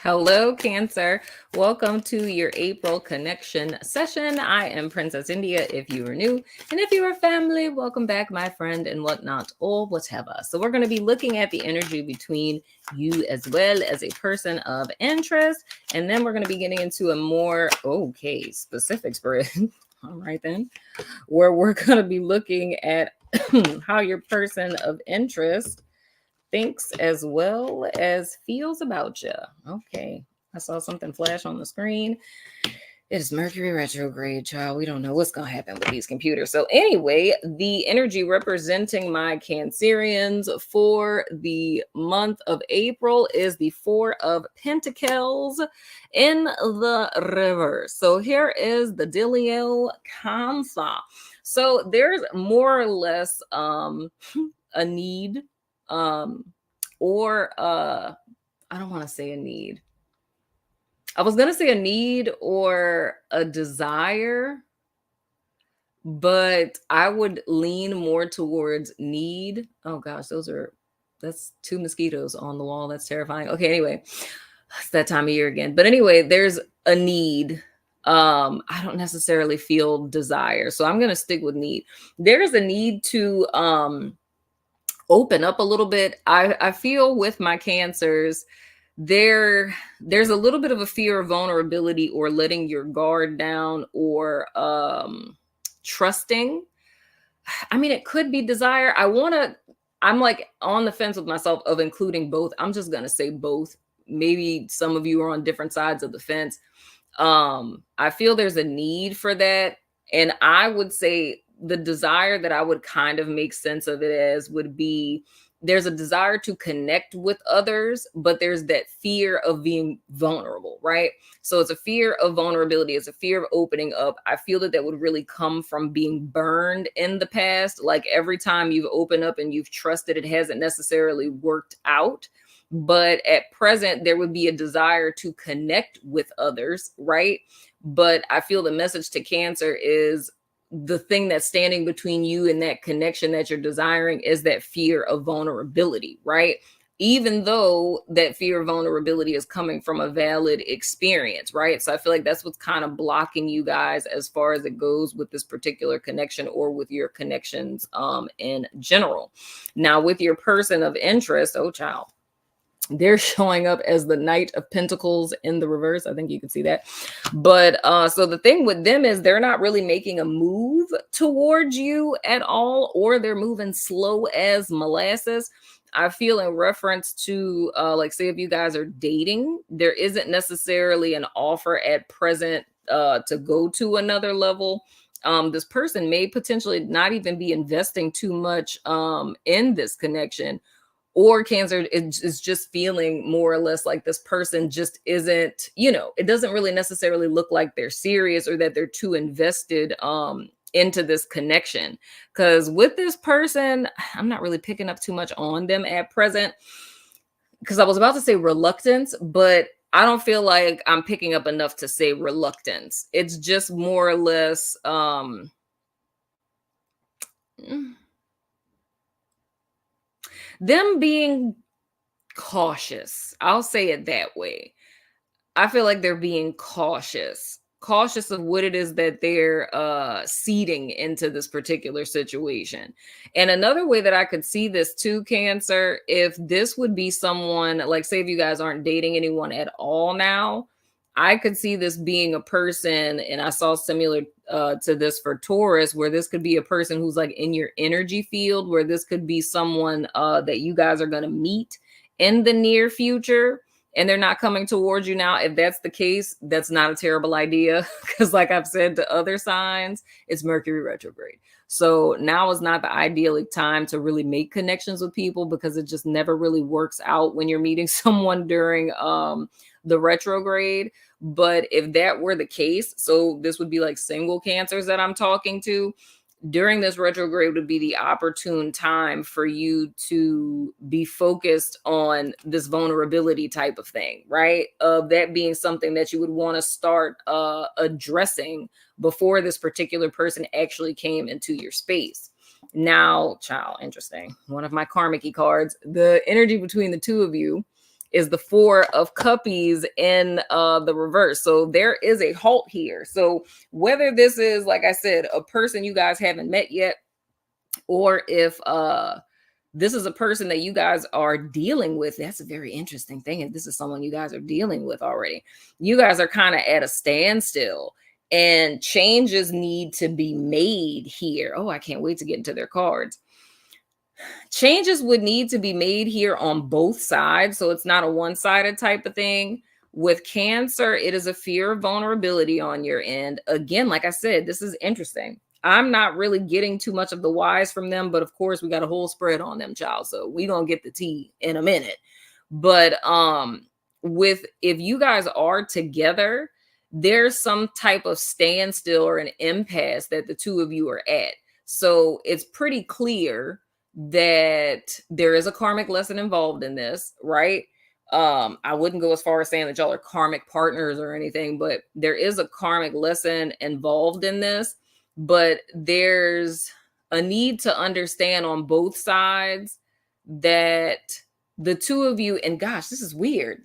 Hello, Cancer. Welcome to your April connection session. I am Princess India if you are new. And if you are family, welcome back, my friend, and whatnot, or whatever. So we're going to be looking at the energy between you as well as a person of interest. And then we're going to be getting into a more, specific spread. All right, then, where we're going to be looking at how your person of interest thinks as well as feels about you. Okay. I saw something flash on the screen. It is Mercury retrograde, child. We don't know what's going to happen with these computers. So anyway, the energy representing my Cancerians for the month of April is the Four of Pentacles in the reverse. So here is the dealio, Cancer. So there's more or less a need, or I don't want to say a need. I was gonna say a need or a desire, but I would lean more towards need. Oh gosh, that's two mosquitoes on the wall. That's terrifying. Okay, anyway, it's that time of year again. But anyway, there's a need. I don't necessarily feel desire, so I'm gonna stick with need. There's a need to open up a little bit. I feel with my Cancers, there's a little bit of a fear of vulnerability or letting your guard down or trusting. I mean, it could be desire. I'm like on the fence with myself of including both. I'm just gonna say both. Maybe some of you are on different sides of the fence. I feel there's a need for that, and I would say the desire that I would kind of make sense of it as would be there's a desire to connect with others, but there's that fear of being vulnerable, right? So it's a fear of vulnerability. It's a fear of opening up. I feel that would really come from being burned in the past. Like every time you've opened up and you've trusted, it hasn't necessarily worked out. But at present, there would be a desire to connect with others, right? But I feel the message to Cancer is the thing that's standing between you and that connection that you're desiring is that fear of vulnerability, right? Even though that fear of vulnerability is coming from a valid experience, right? So I feel like that's what's kind of blocking you guys as far as it goes with this particular connection or with your connections in general. Now, with your person of interest, oh child, they're showing up as the Knight of Pentacles in the reverse. I think you can see that. But so the thing with them is they're not really making a move towards you at all, or they're moving slow as molasses. I feel in reference to like, say if you guys are dating, there isn't necessarily an offer at present to go to another level. This person may potentially not even be investing too much in this connection. Or Cancer is just feeling more or less like this person just isn't, it doesn't really necessarily look like they're serious or that they're too invested into this connection. Because with this person, I'm not really picking up too much on them at present. Because I was about to say reluctance, but I don't feel like I'm picking up enough to say reluctance. It's just more or less them being cautious. I'll say it that way. I feel like they're being cautious of what it is that they're seeding into this particular situation. And another way that I could see this too, Cancer, if this would be someone, like say if you guys aren't dating anyone at all now, I could see this being a person, and I saw similar to this for Taurus, where this could be a person who's like in your energy field, where this could be someone that you guys are going to meet in the near future, and they're not coming towards you now. If that's the case, that's not a terrible idea, because like I've said to other signs, it's Mercury retrograde. So now is not the ideal time to really make connections with people, because it just never really works out when you're meeting someone during the retrograde. But if that were the case, so this would be like single Cancers that I'm talking to, during this retrograde would be the opportune time for you to be focused on this vulnerability type of thing, right? Of that being something that you would want to start addressing before this particular person actually came into your space. Now, child, interesting. One of my karmic cards, the energy between the two of you is the Four of Cuppies in the reverse. So there is a halt here. So whether this is, like I said, a person you guys haven't met yet, or if this is a person that you guys are dealing with, that's a very interesting thing. If this is someone you guys are dealing with already, you guys are kind of at a standstill and changes need to be made here. Oh, I can't wait to get into their cards. Changes would need to be made here on both sides. So it's not a one-sided type of thing. With Cancer, it is a fear of vulnerability on your end. Again, like I said, this is interesting. I'm not really getting too much of the whys from them, but of course we got a whole spread on them, child. So we gonna get the tea in a minute. But with if you guys are together, there's some type of standstill or an impasse that the two of you are at. So it's pretty clear that there is a karmic lesson involved in this, right? I wouldn't go as far as saying that y'all are karmic partners or anything, but there is a karmic lesson involved in this. But there's a need to understand on both sides that the two of you, and gosh, this is weird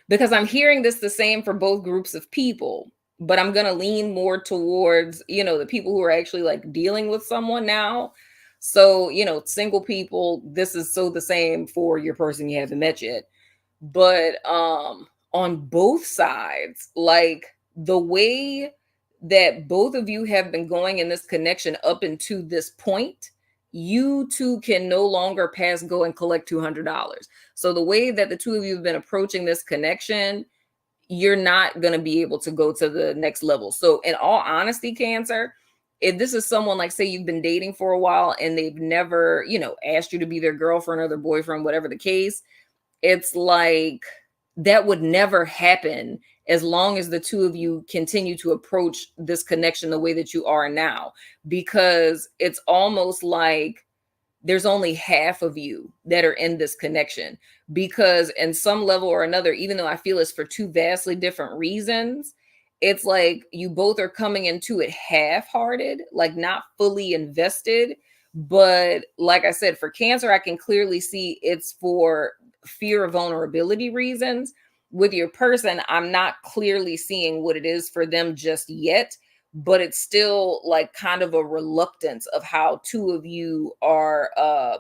because I'm hearing this the same for both groups of people, but I'm going to lean more towards, the people who are actually like dealing with someone now. So, single people, this is so the same for your person you haven't met yet. But on both sides, like the way that both of you have been going in this connection up into this point, you two can no longer pass go and collect $200. So the way that the two of you have been approaching this connection, you're not going to be able to go to the next level. So in all honesty, Cancer, if this is someone like, say you've been dating for a while and they've never, asked you to be their girlfriend or their boyfriend, whatever the case, it's like that would never happen as long as the two of you continue to approach this connection the way that you are now, because it's almost like there's only half of you that are in this connection, because in some level or another, even though I feel it's for two vastly different reasons, it's like you both are coming into it half-hearted, like not fully invested. But like I said, for Cancer, I can clearly see it's for fear of vulnerability reasons. With your person, I'm not clearly seeing what it is for them just yet, but it's still like kind of a reluctance of how two of you are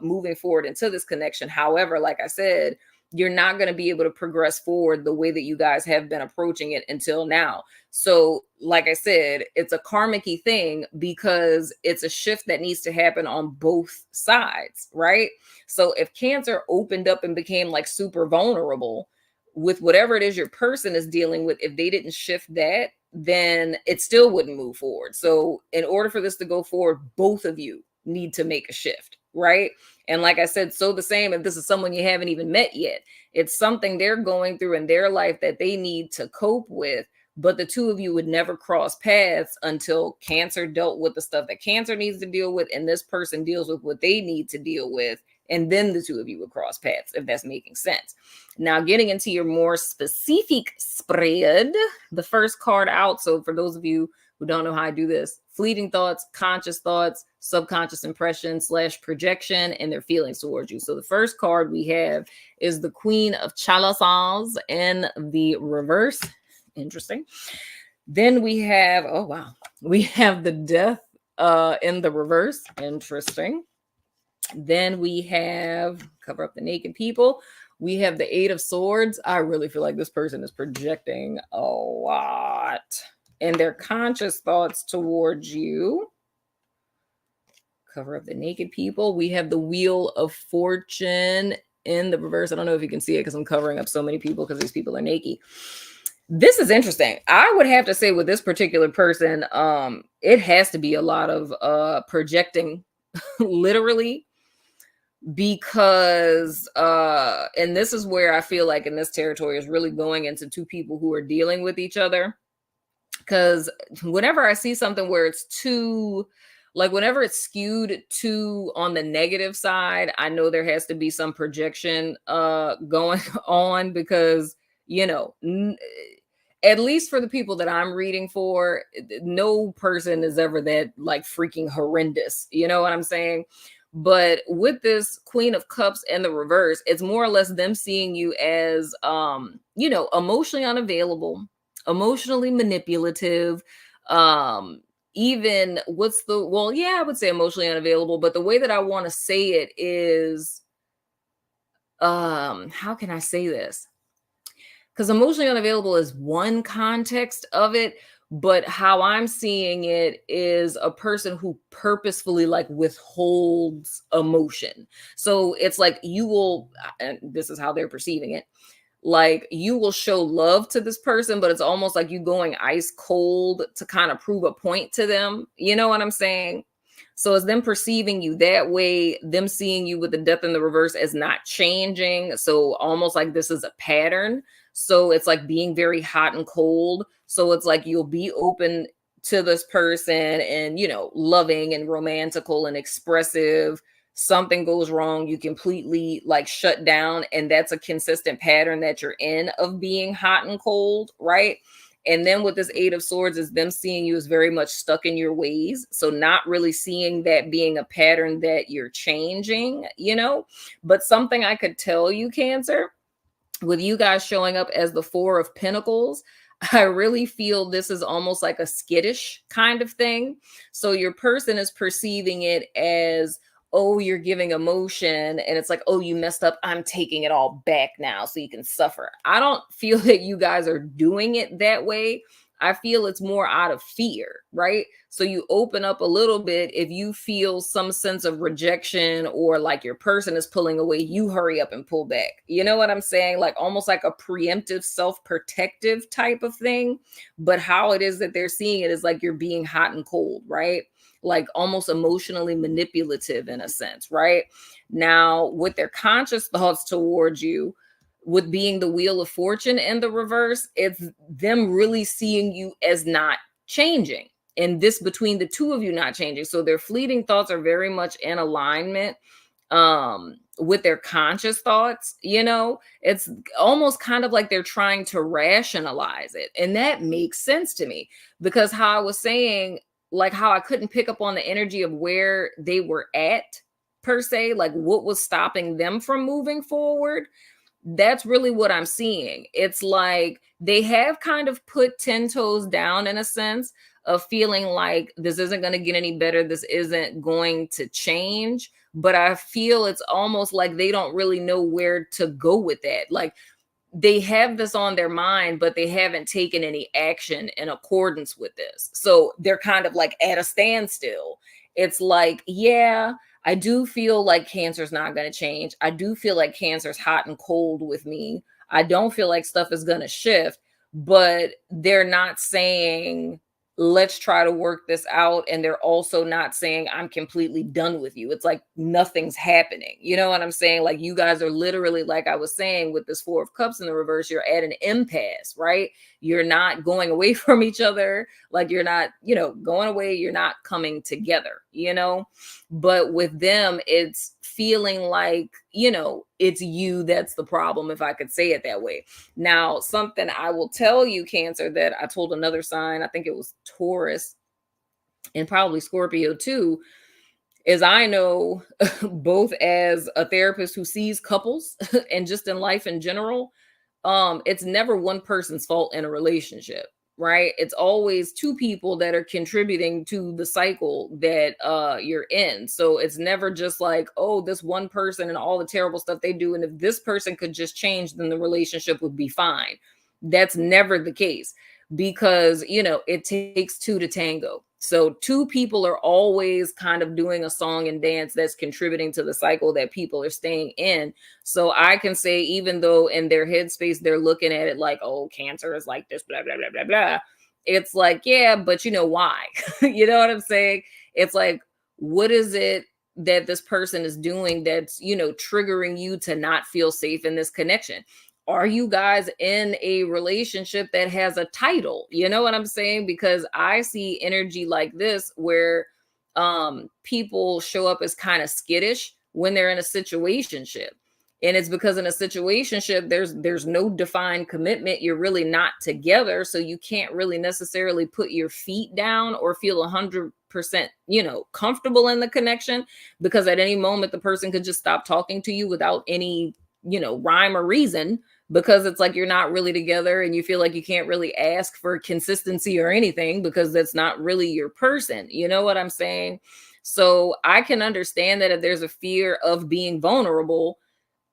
moving forward into this connection. However, like I said, you're not going to be able to progress forward the way that you guys have been approaching it until now. So like I said, it's a karmic-y thing because it's a shift that needs to happen on both sides, right? So if Cancer opened up and became like super vulnerable with whatever it is your person is dealing with, if they didn't shift that, then it still wouldn't move forward. So in order for this to go forward, both of you need to make a shift, right? And like I said, so the same if this is someone you haven't even met yet, it's something they're going through in their life that they need to cope with. But the two of you would never cross paths until Cancer dealt with the stuff that Cancer needs to deal with, and this person deals with what they need to deal with. And then the two of you would cross paths, if that's making sense. Now, getting into your more specific spread, the first card out. So for those of you who don't know how I do this, fleeting thoughts, conscious thoughts, subconscious impressions / projection, and their feelings towards you. So the first card we have is the Queen of Chalices in the reverse. Interesting. Then we have, oh, wow. We have the Death in the reverse. Interesting. Then we have, cover up the naked people. We have the Eight of Swords. I really feel like this person is projecting a lot and their conscious thoughts towards you. Cover up the naked people. We have the Wheel of Fortune in the reverse. I don't know if you can see it because I'm covering up so many people because these people are naked. This is interesting. I would have to say with this particular person, it has to be a lot of projecting literally, because and this is where I feel like in this territory is really going into two people who are dealing with each other. Because whenever I see something where it's too, like whenever it's skewed too on the negative side, I know there has to be some projection going on, because at least for the people that I'm reading for, no person is ever that like freaking horrendous. You know what I'm saying? But with this Queen of Cups and the reverse, it's more or less them seeing you as, emotionally unavailable, emotionally manipulative, um, even yeah, I would say emotionally unavailable, but the way that I want to say it is, how can I say this? Because emotionally unavailable is one context of it, but how I'm seeing it is a person who purposefully like withholds emotion. So it's like you will, and this is how they're perceiving it, like you will show love to this person, but it's almost like you going ice cold to kind of prove a point to them. You know what I'm saying? So it's them perceiving you that way, them seeing you with the death in the reverse as not changing. So almost like this is a pattern. So it's like being very hot and cold. So it's like you'll be open to this person and, loving and romantical and expressive. Something goes wrong, you completely like shut down. And that's a consistent pattern that you're in of being hot and cold, right? And then with this Eight of Swords is them seeing you as very much stuck in your ways. So not really seeing that being a pattern that you're changing. But something I could tell you, Cancer, with you guys showing up as the Four of Pentacles, I really feel this is almost like a skittish kind of thing. So your person is perceiving it as, oh, you're giving emotion. And it's like, oh, you messed up. I'm taking it all back now so you can suffer. I don't feel that you guys are doing it that way. I feel it's more out of fear, right? So you open up a little bit. If you feel some sense of rejection or like your person is pulling away, you hurry up and pull back. You know what I'm saying? Like almost like a preemptive, self-protective type of thing. But how it is that they're seeing it is like you're being hot and cold, right? Like almost emotionally manipulative in a sense, right? Now, with their conscious thoughts towards you, with being the Wheel of Fortune in the reverse, it's them really seeing you as not changing. And this between the two of you not changing. So their fleeting thoughts are very much in alignment with their conscious thoughts. It's almost kind of like they're trying to rationalize it. And that makes sense to me because how I was saying, like how I couldn't pick up on the energy of where they were at per se, like what was stopping them from moving forward. That's really what I'm seeing. It's like they have kind of put 10 toes down in a sense of feeling like this isn't going to get any better. This isn't going to change. But I feel it's almost like they don't really know where to go with that. Like they have this on their mind, but they haven't taken any action in accordance with this. So they're kind of like at a standstill. It's like, yeah, I do feel like Cancer's not going to change. I do feel like Cancer's hot and cold with me. I don't feel like stuff is going to shift, but they're not saying, let's try to work this out. And they're also not saying, I'm completely done with you. It's like nothing's happening. You know what I'm saying? Like you guys are literally, like I was saying, with this Four of Cups in the reverse, you're at an impasse, right? You're not going away from each other. Like you're not, going away. You're not coming together. But with them, it's feeling like, it's you that's the problem, if I could say it that way. Now, something I will tell you, Cancer, that I told another sign, I think it was Taurus and probably Scorpio too, is I know both as a therapist who sees couples and just in life in general, it's never one person's fault in a relationship, right? It's always two people that are contributing to the cycle that you're in. So it's never just like, oh, this one person and all the terrible stuff they do, and if this person could just change, then the relationship would be fine. That's never the case because it takes two to tango. So two people are always kind of doing a song and dance that's contributing to the cycle that people are staying in. So I can say, even though in their headspace, they're looking at it like, oh, Cancer is like this, blah, blah, blah, blah, blah. It's like, yeah, but you know why? You know what I'm saying? It's like, what is it that this person is doing that's, triggering you to not feel safe in this connection? Are you guys in a relationship that has a title? You know what I'm saying? Because I see energy like this where people show up as kind of skittish when they're in a situationship. And it's because in a situationship, there's no defined commitment. You're really not together. So you can't really necessarily put your feet down or feel 100% 100%, comfortable in the connection, because at any moment the person could just stop talking to you without any, rhyme or reason, because it's like you're not really together and you feel like you can't really ask for consistency or anything because that's not really your person. You know what I'm saying? So I can understand that if there's a fear of being vulnerable,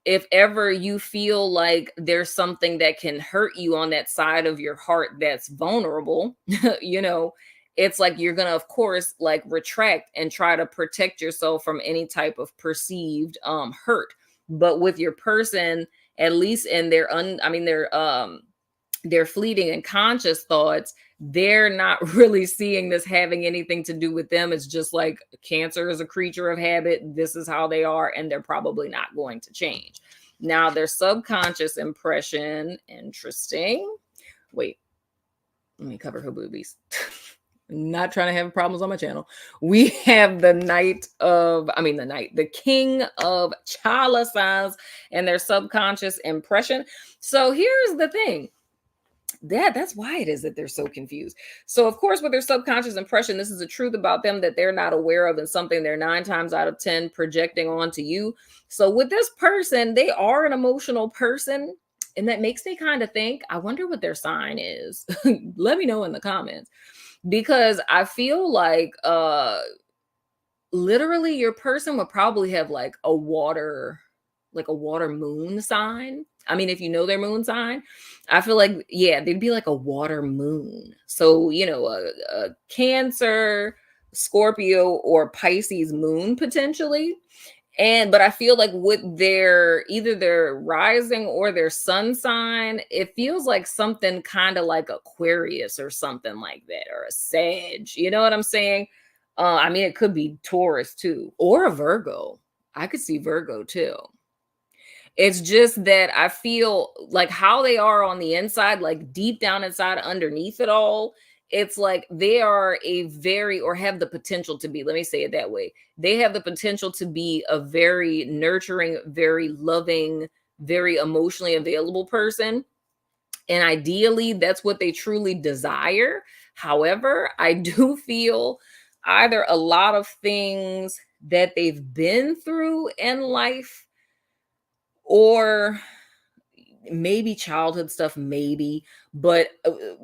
if ever you feel like there's something that can hurt you on that side of your heart that's vulnerable, you know, it's like you're gonna, of course, like retract and try to protect yourself from any type of perceived hurt. But with your person, at least in their fleeting and conscious thoughts, they're not really seeing this having anything to do with them. It's just like Cancer is a creature of habit. This is how they are, and they're probably not going to change. Now, their subconscious impression, interesting. Wait, let me cover her boobies. Not trying to have problems on my channel. We have the the King of Chalices and their subconscious impression. So here's the thing. That's why it is that they're so confused. So of course, with their subconscious impression, this is a truth about them that they're not aware of, and something they're 9 times out of 10 projecting onto you. So with this person, they are an emotional person, and that makes me kind of think, I wonder what their sign is. Let me know in the comments, because I feel like literally your person would probably have like a water moon sign. I mean, if you know their moon sign, I feel like, yeah, they'd be like a water moon. So, a Cancer, Scorpio, or Pisces moon potentially. But I feel like with either their rising or their sun sign, it feels like something kind of like Aquarius or something like that, or a Sag. You know what I'm saying? I mean, it could be Taurus too, or a Virgo. I could see Virgo too. It's just that I feel like how they are on the inside, like deep down inside, underneath it all, it's like they are or have the potential to be, let me say it that way. They have the potential to be a very nurturing, very loving, very emotionally available person. And ideally, that's what they truly desire. However, I do feel either a lot of things that they've been through in life, or maybe childhood stuff, maybe. But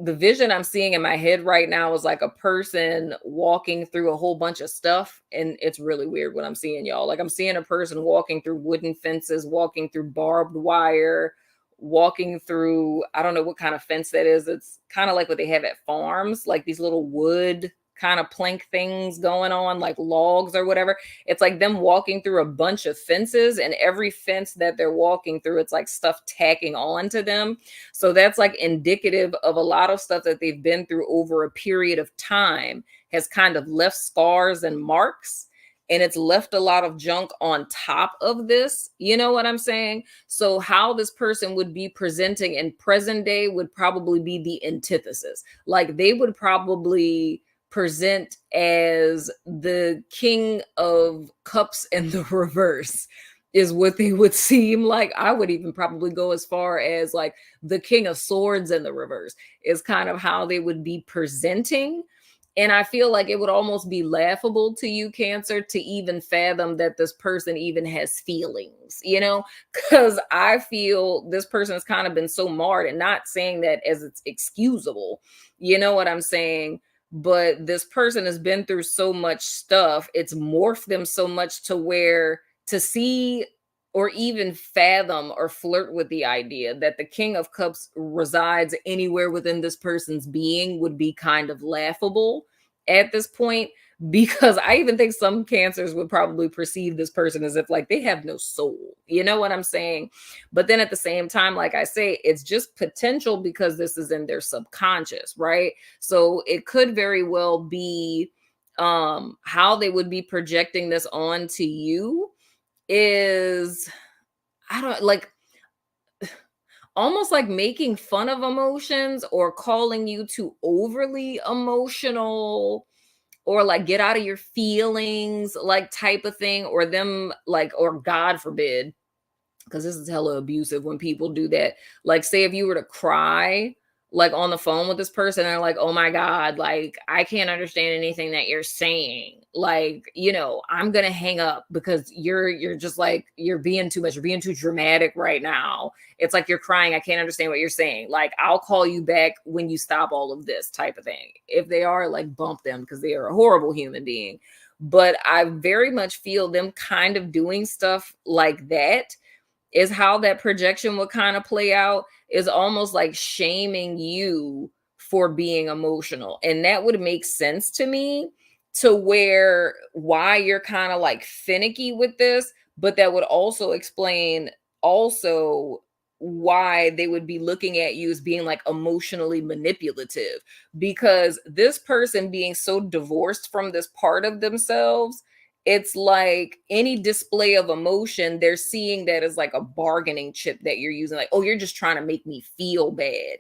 the vision I'm seeing in my head right now is like a person walking through a whole bunch of stuff. And it's really weird what I'm seeing, y'all. Like, I'm seeing a person walking through wooden fences, walking through barbed wire, walking through, I don't know what kind of fence that is. It's kind of like what they have at farms, like these little wood kind of plank things going on, like logs or whatever. It's like them walking through a bunch of fences, and every fence that they're walking through, it's like stuff tacking on to them. So that's like indicative of a lot of stuff that they've been through over a period of time has kind of left scars and marks, and it's left a lot of junk on top of this. You know what I'm saying? So how this person would be presenting in present day would probably be the antithesis. Like, they would probably present as the King of Cups in the reverse, is what they would seem like. I would even probably go as far as like the King of Swords in the reverse is kind of how they would be presenting. And I feel like it would almost be laughable to you, Cancer, to even fathom that this person even has feelings, because I feel this person has kind of been so marred, and not saying that as it's excusable, you know what I'm saying? But this person has been through so much stuff, it's morphed them so much to where to see or even fathom or flirt with the idea that the King of Cups resides anywhere within this person's being would be kind of laughable at this point, because I even think some Cancers would probably perceive this person as if like they have no soul. You know what I'm saying? But then at the same time, like I say, it's just potential because this is in their subconscious, right? So it could very well be how they would be projecting this onto you is, I don't like, almost like making fun of emotions or calling you too overly emotional, or like get out of your feelings, like type of thing, or them like, or God forbid, because this is hella abusive when people do that. Like, say if you were to cry like on the phone with this person. They're like, oh my God, like I can't understand anything that you're saying. Like, I'm gonna hang up because you're just like, you're being too much, you're being too dramatic right now. It's like you're crying. I can't understand what you're saying. Like, I'll call you back when you stop all of this type of thing. If they are, like, bump them because they are a horrible human being. But I very much feel them kind of doing stuff like that is how that projection would kind of play out, is almost like shaming you for being emotional. And that would make sense to me, to where why you're kind of like finicky with this, but that would also explain also why they would be looking at you as being like emotionally manipulative, because this person being so divorced from this part of themselves, it's like any display of emotion, they're seeing that as like a bargaining chip that you're using. Like, oh, you're just trying to make me feel bad,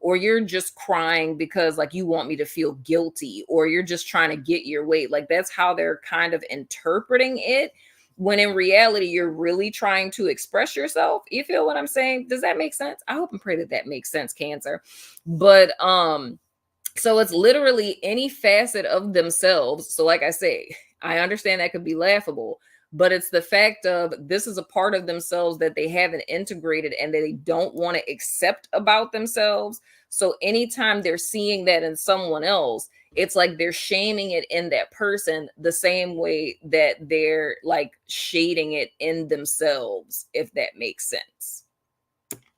or you're just crying because like you want me to feel guilty, or you're just trying to get your way. Like, that's how they're kind of interpreting it. When in reality, you're really trying to express yourself. You feel what I'm saying? Does that make sense? I hope and pray that that makes sense, Cancer. But, so it's literally any facet of themselves. So like I say, I understand that could be laughable, but it's the fact of this is a part of themselves that they haven't integrated and that they don't want to accept about themselves. So anytime they're seeing that in someone else, it's like they're shaming it in that person the same way that they're like shading it in themselves, if that makes sense.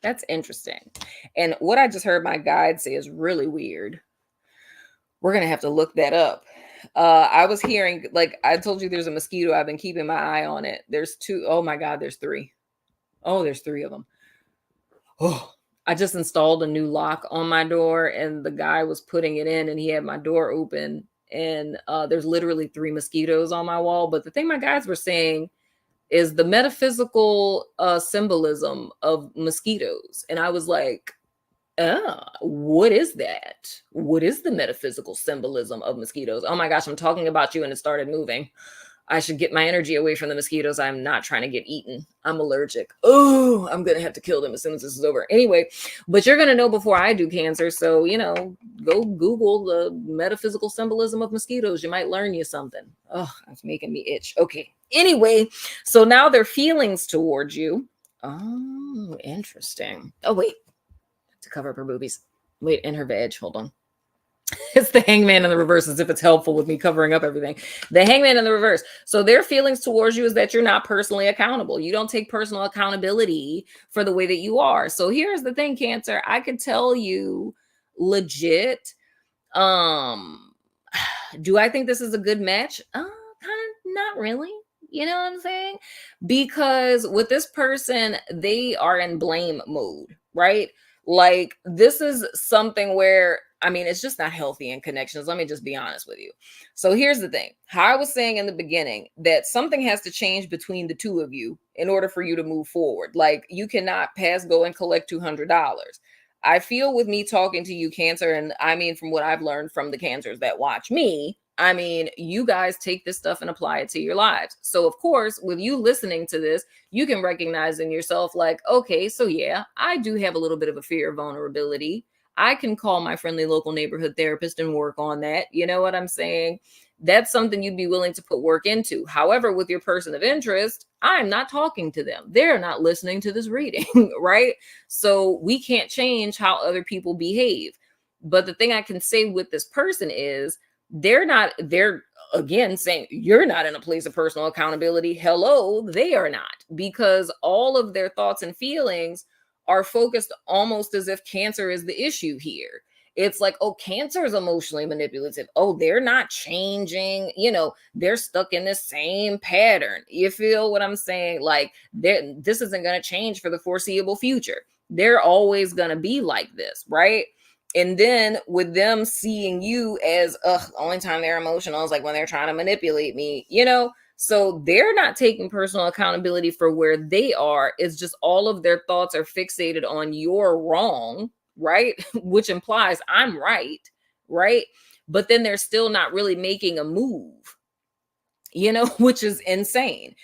That's interesting. And what I just heard my guide say is really weird. We're going to have to look that up. I was hearing, like I told you, there's a mosquito. I've been keeping my eye on it. There's two. Oh my God, there's three. Oh, there's three of them. Oh, I just installed a new lock on my door, and the guy was putting it in and he had my door open, and there's literally three mosquitoes on my wall. But the thing my guys were saying is the metaphysical symbolism of mosquitoes. And I was like, what is that? What is the metaphysical symbolism of mosquitoes? Oh my gosh, I'm talking about you and it started moving. I should get my energy away from the mosquitoes. I'm not trying to get eaten. I'm allergic. Oh, I'm going to have to kill them as soon as this is over. Anyway, but you're going to know before I do, Cancer. So, go Google the metaphysical symbolism of mosquitoes. You might learn you something. Oh, it's making me itch. Okay. Anyway, so now their feelings towards you. Oh, interesting. Oh, wait. To cover up her boobies. Wait, in her veg. Hold on. It's the hangman in the reverse, as if it's helpful with me covering up everything. The hangman in the reverse. So their feelings towards you is that you're not personally accountable. You don't take personal accountability for the way that you are. So here's the thing, Cancer. I could tell you legit. Do I think this is a good match? Kind of not really. You know what I'm saying? Because with this person, they are in blame mode, right? Like, this is something where, I mean, it's just not healthy in connections. Let me just be honest with you. So here's the thing. How I was saying in the beginning, that something has to change between the two of you in order for you to move forward. Like, you cannot pass go and collect $200. I feel with me talking to you, Cancer, and I mean, from what I've learned from the Cancers that watch me, I mean, you guys take this stuff and apply it to your lives. So, of course, with you listening to this, you can recognize in yourself, like, okay, so yeah, I do have a little bit of a fear of vulnerability. I can call my friendly local neighborhood therapist and work on that. You know what I'm saying? That's something you'd be willing to put work into. However, with your person of interest, I'm not talking to them. They're not listening to this reading, right? So we can't change how other people behave. But the thing I can say with this person is, they're again saying you're not in a place of personal accountability. Hello, they are not, because all of their thoughts and feelings are focused almost as if Cancer is the issue here. It's like, oh, Cancer is emotionally manipulative. Oh, they're not changing. They're stuck in the same pattern. You feel what I'm saying? Like, this isn't going to change for the foreseeable future. They're always going to be like this, right? And then with them seeing you as, the only time they're emotional is like when they're trying to manipulate me, so they're not taking personal accountability for where they are. It's just all of their thoughts are fixated on you're wrong, right? Which implies I'm right, right? But then they're still not really making a move, which is insane.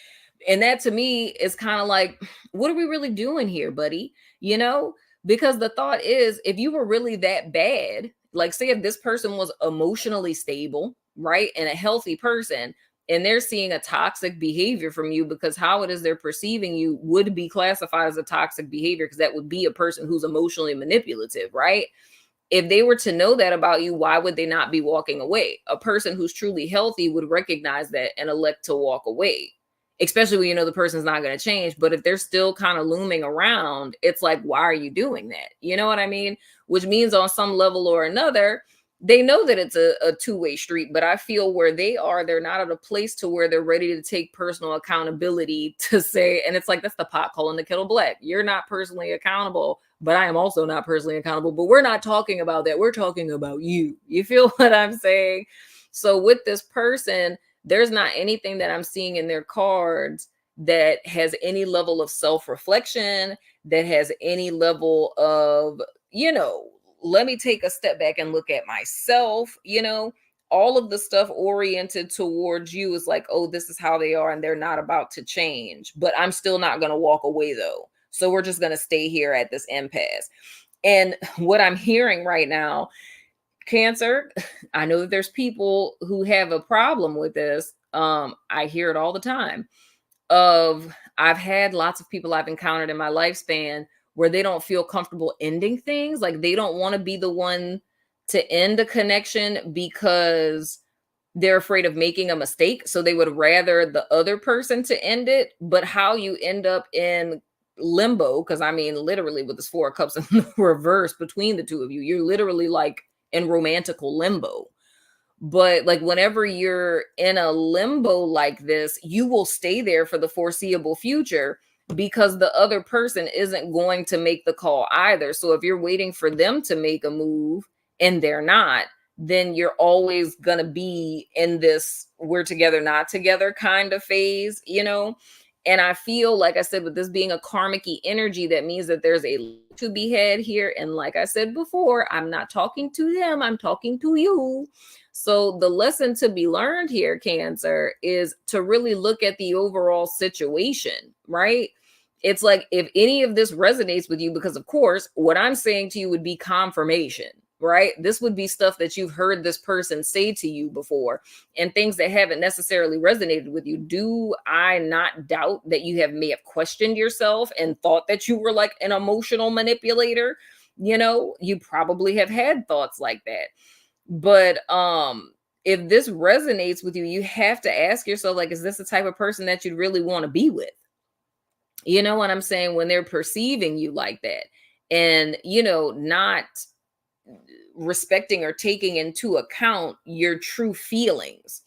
And that to me is kind of like, what are we really doing here, buddy? Because the thought is, if you were really that bad, like say if this person was emotionally stable, right, and a healthy person, and they're seeing a toxic behavior from you, because how it is they're perceiving you would be classified as a toxic behavior, because that would be a person who's emotionally manipulative, right? If they were to know that about you, why would they not be walking away? A person who's truly healthy would recognize that and elect to walk away, especially when you know the person's not going to change. But if they're still kind of looming around, it's like, why are you doing that? You know what I mean? Which means on some level or another, they know that it's a two-way street. But I feel where they are, they're not at a place to where they're ready to take personal accountability to say, and it's like, that's the pot calling the kettle black. You're not personally accountable, but I am also not personally accountable. But we're not talking about that. We're talking about you. You feel what I'm saying? So with this person, there's not anything that I'm seeing in their cards that has any level of self-reflection, that has any level of, let me take a step back and look at myself, all of the stuff oriented towards you is like, oh, this is how they are and they're not about to change, but I'm still not going to walk away though. So we're just going to stay here at this impasse. And what I'm hearing right now, Cancer, I know that there's people who have a problem with this. I hear it all the time. I've had lots of people I've encountered in my lifespan where they don't feel comfortable ending things. Like they don't want to be the one to end a connection because they're afraid of making a mistake. So they would rather the other person to end it. But how you end up in limbo, because I mean, literally with this Four of Cups in the reverse between the two of you, you're literally like in romantical limbo. But like whenever you're in a limbo like this, you will stay there for the foreseeable future because the other person isn't going to make the call either. So if you're waiting for them to make a move and they're not, then you're always going to be in this we're together, not together kind of phase. And I feel, like I said, with this being a karmic energy, that means that there's a to be had here. And like I said before, I'm not talking to them, I'm talking to you. So the lesson to be learned here, Cancer, is to really look at the overall situation, right? It's like if any of this resonates with you, because of course, what I'm saying to you would be confirmation, right? This would be stuff that you've heard this person say to you before, and things that haven't necessarily resonated with you. Do I not doubt that you may have questioned yourself and thought that you were like an emotional manipulator? You probably have had thoughts like that. But if this resonates with you, you have to ask yourself, like, is this the type of person that you'd really want to be with? You know what I'm saying? When they're perceiving you like that, and not respecting or taking into account your true feelings,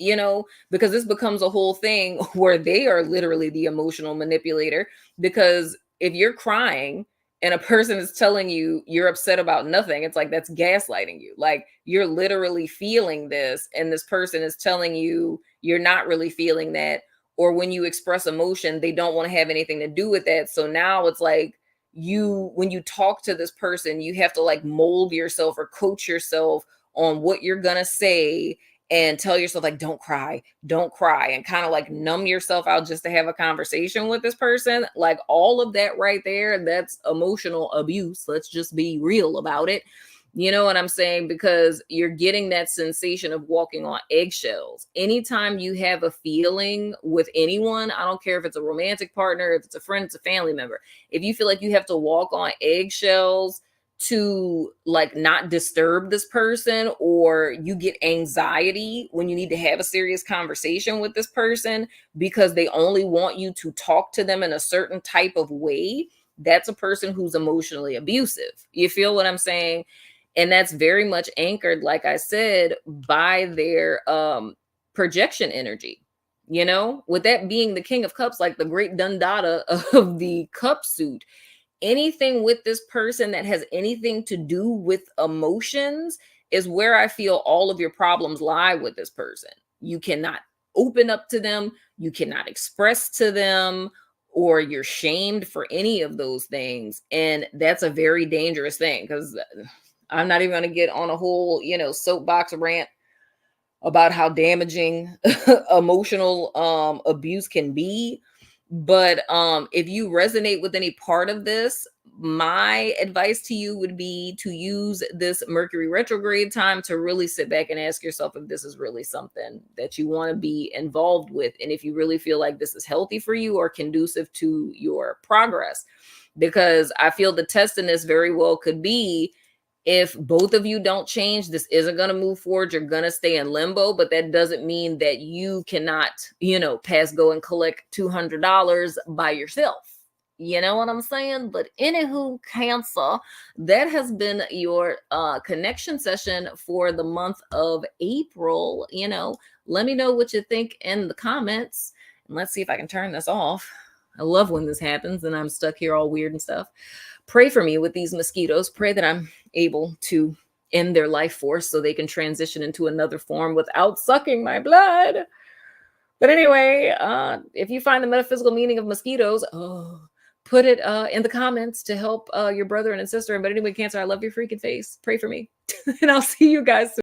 because this becomes a whole thing where they are literally the emotional manipulator. Because if you're crying and a person is telling you you're upset about nothing, it's like that's gaslighting you. Like you're literally feeling this, and this person is telling you you're not really feeling that. Or when you express emotion, they don't want to have anything to do with that. So now it's like, when you talk to this person, you have to like mold yourself or coach yourself on what you're gonna say, and tell yourself like, don't cry, and kind of like numb yourself out just to have a conversation with this person. Like all of that right there, that's emotional abuse. Let's just be real about it. You know what I'm saying? Because you're getting that sensation of walking on eggshells. Anytime you have a feeling with anyone, I don't care if it's a romantic partner, if it's a friend, it's a family member. If you feel like you have to walk on eggshells to like not disturb this person, or you get anxiety when you need to have a serious conversation with this person because they only want you to talk to them in a certain type of way, that's a person who's emotionally abusive. You feel what I'm saying? And that's very much anchored, like I said, by their projection energy. With that being the King of Cups, like the great Dundada of the cup suit, anything with this person that has anything to do with emotions is where I feel all of your problems lie with this person. You cannot open up to them, you cannot express to them, or you're shamed for any of those things. And that's a very dangerous thing, because I'm not even going to get on a whole, soapbox rant about how damaging emotional abuse can be. But if you resonate with any part of this, my advice to you would be to use this Mercury retrograde time to really sit back and ask yourself if this is really something that you want to be involved with, and if you really feel like this is healthy for you or conducive to your progress. Because I feel the test in this very well could be, if both of you don't change, this isn't going to move forward. You're going to stay in limbo, but that doesn't mean that you cannot, pass go and collect $200 by yourself. You know what I'm saying? But anywho, Cancer, that has been your connection session for the month of April. Let me know what you think in the comments. And let's see if I can turn this off. I love when this happens and I'm stuck here all weird and stuff. Pray for me with these mosquitoes. Pray that I'm able to end their life force so they can transition into another form without sucking my blood. But anyway, if you find the metaphysical meaning of mosquitoes, put it in the comments to help your brother and sister. But anyway, Cancer, I love your freaking face. Pray for me. And I'll see you guys soon.